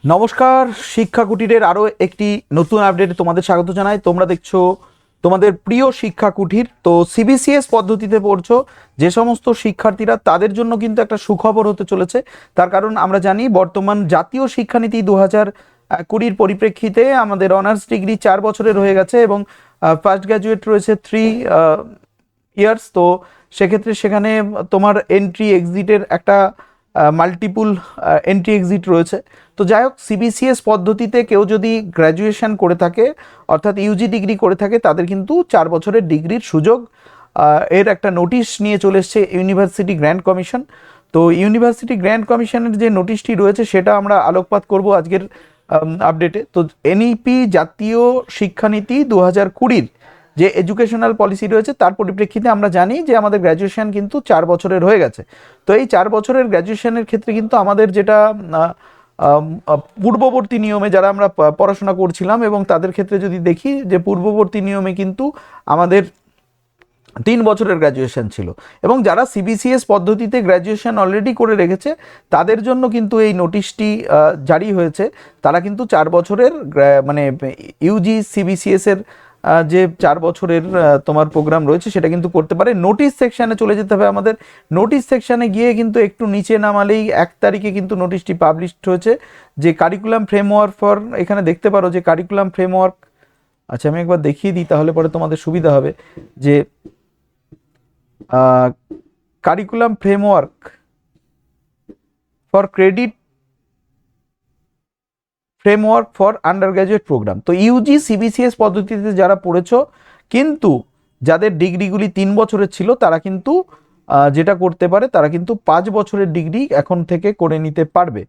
নমস্কার, শিক্ষা কুটিরের আরও একটি নতুন আপডেটে তোমাদের স্বাগত জানাই। তোমরা দেখছো তোমাদের প্রিয় শিক্ষা কুটির। তো সিবিসিএস পদ্ধতিতে পড়ছো যে সমস্ত শিক্ষার্থীরা, তাদের জন্য কিন্তু একটা সুখবর হতে চলেছে। তার কারণ আমরা জানি বর্তমান জাতীয় শিক্ষানীতি 2020 পরিপ্রেক্ষিতে আমাদের অনার্স ডিগ্রি 4 বছরের হয়ে গেছে এবং ফার্স্ট গ্র্যাজুয়েট রয়েছে 3 ইয়ার্স। তো সেক্ষেত্রে সেখানে তোমার এন্ট্রি এক্সিটের একটা মাল্টিপুল এন্ট্রি এক্সিট রয়েছে। তো যাই হোক, সিবিসিএস পদ্ধতিতে কেউ যদি গ্র্যাজুয়েশন করে থাকে, অর্থাৎ ইউজি ডিগ্রি করে থাকে, তাদের কিন্তু 4 বছরের ডিগ্রির সুযোগ, এর একটা নোটিশ নিয়ে চলে এসছে ইউনিভার্সিটি গ্র্যান্ট কমিশন। তো ইউনিভার্সিটি গ্র্যান্ট কমিশনের যে নোটিশটি রয়েছে সেটা আমরা আলোকপাত করব আজকের আপডেটে। তো এনইপি জাতীয় শিক্ষানীতি 2020 যে এডুকেশনাল পলিসি রয়েছে তার পরিপ্রেক্ষিতে আমরা জানি যে আমাদের গ্র্যাজুয়েশন কিন্তু 4 বছরের হয়ে গেছে। তো এই 4 বছরের গ্র্যাজুয়েশনের ক্ষেত্রে কিন্তু আমাদের যেটা পূর্ববর্তী নিয়মে যারা আমরা পড়াশোনা করছিলাম এবং তাদের ক্ষেত্রে যদি দেখি যে পূর্ববর্তী নিয়মে কিন্তু আমাদের 3 বছরের গ্র্যাজুয়েশন ছিল, এবং যারা সিবিসিএস পদ্ধতিতে গ্র্যাজুয়েশন অলরেডি করে রেখেছে তাদের জন্য কিন্তু এই নোটিশটি জারি হয়েছে। তারা কিন্তু 4 বছরের মানে ইউজি সিবিসিএস এর যে 4 বছরের তোমার প্রোগ্রাম রয়েছে সেটা কিন্তু করতে পারে। নোটিশ সেকশানে চলে যেতে হবে আমাদের। নোটিশ সেকশানে গিয়ে কিন্তু একটু নিচে নামালেই 1 তারিখে কিন্তু নোটিশটি পাবলিশড হয়েছে যে কারিকুলাম ফ্রেমওয়ার্ক ফর, এখানে দেখতে পারো যে কারিকুলাম ফ্রেমওয়ার্ক। আচ্ছা, আমি একবার দেখিয়ে দিই তাহলে পরে তোমাদের সুবিধা হবে। যে curriculum framework for credit framework for undergraduate program. তো ইউজি সিবিসিএস পদ্ধতিতে যারা পড়েছো কিন্তু যাদের ডিগ্রিগুলি 3 বছরের ছিল তারা কিন্তু যেটা করতে পারে, তারা কিন্তু 5 বছরের ডিগ্রি এখন থেকে করে নিতে পারবে।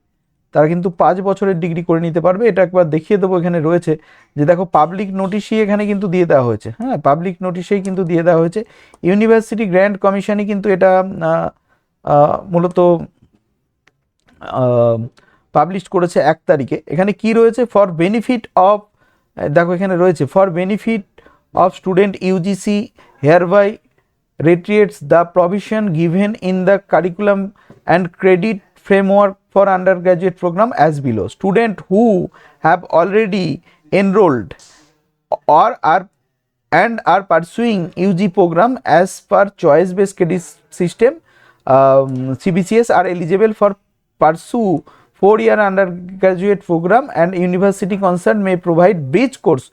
তারা কিন্তু 5 বছরের ডিগ্রি করে নিতে পারবে। এটা একবার দেখিয়ে দেবো, এখানে রয়েছে যে দেখো পাবলিক নোটিশই এখানে কিন্তু দিয়ে দেওয়া হয়েছে। হ্যাঁ, পাবলিক নোটিশেই কিন্তু দিয়ে দেওয়া হয়েছে। ইউনিভার্সিটি গ্র্যান্ট কমিশনই কিন্তু এটা মূলত পাবলিশ করেছে 1 তারিখে। এখানে কি রয়েছে, ফর বেনিফিট অফ, দেখো এখানে রয়েছে for benefit of student UGC here by reiterates the provision given in the curriculum and credit framework for undergraduate program as below. Students who have already enrolled or are pursuing UG program as per choice based credit system CBCS are eligible for pursue 4-year undergraduate program, and university concerned may provide bridge course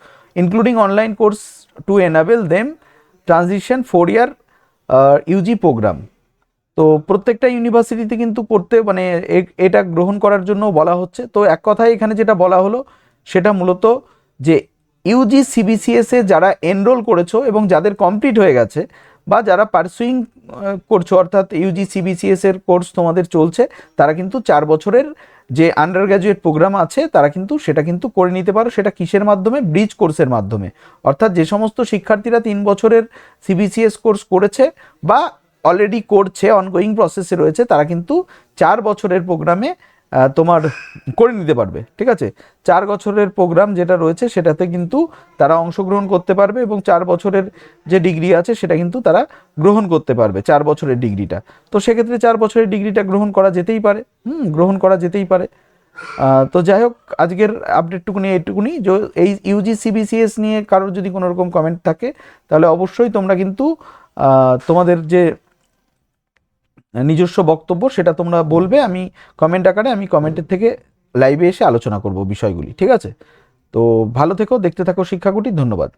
including online course to enable them transition 4-year UG program. তো প্রত্যেকটা ইউনিভার্সিটিতে কিন্তু করতে মানে এটা গ্রহণ করার জন্য বলা হচ্ছে। তো এক কথায় এখানে যেটা বলা হলো সেটা মূলত যে ইউজি সিবিসিএস এ যারা এনরোল করেছো এবং যাদের কমপ্লিট হয়ে গেছে বা যারা পারসুইং করছো, অর্থাৎ ইউজি সিবিসিএস এর কোর্স তোমাদের চলছে, তারা কিন্তু 4 বছরের যে আন্ডার গ্র্যাজুয়েট প্রোগ্রাম আছে তারা কিন্তু সেটা কিন্তু করে নিতে পারো। সেটা কিসের মাধ্যমে? ব্রিজ কোর্সের মাধ্যমে। অর্থাৎ যে সমস্ত শিক্ষার্থীরা 3 বছরের সিবিসিএস কোর্স করেছে বা অলরেডি করছে, অনগোয়িং প্রসেসে রয়েছে, তারা কিন্তু 4 বছরের প্রোগ্রামে তোমার করে নিতে পারবে। ঠিক আছে, 4 বছরের প্রোগ্রাম যেটা রয়েছে সেটাতে কিন্তু তারা অংশগ্রহণ করতে পারবে এবং 4 বছরের যে ডিগ্রি আছে সেটা কিন্তু তারা গ্রহণ করতে পারবে, 4 বছরের ডিগ্রিটা। তো সেক্ষেত্রে 4 বছরের ডিগ্রিটা গ্রহণ করা যেতেই পারে, গ্রহণ করা যেতেই পারে। তো যাই হোক, আজকের আপডেটটুকুনি এইটুকুনি। এই ইউজি সিবিসিএস নিয়ে কারোর যদি কোনো রকম কমেন্ট থাকে তাহলে অবশ্যই তোমরা কিন্তু তোমাদের যে নিজস্ব বক্তব্য সেটা তোমরা বলবে, আমি কমেন্ট আকারে, আমি কমেন্টের থেকে লাইভে এসে আলোচনা করব বিষয়গুলি। ঠিক আছে, তো ভালো থেকো, দেখতে থাকো শিক্ষাকুটি। ধন্যবাদ।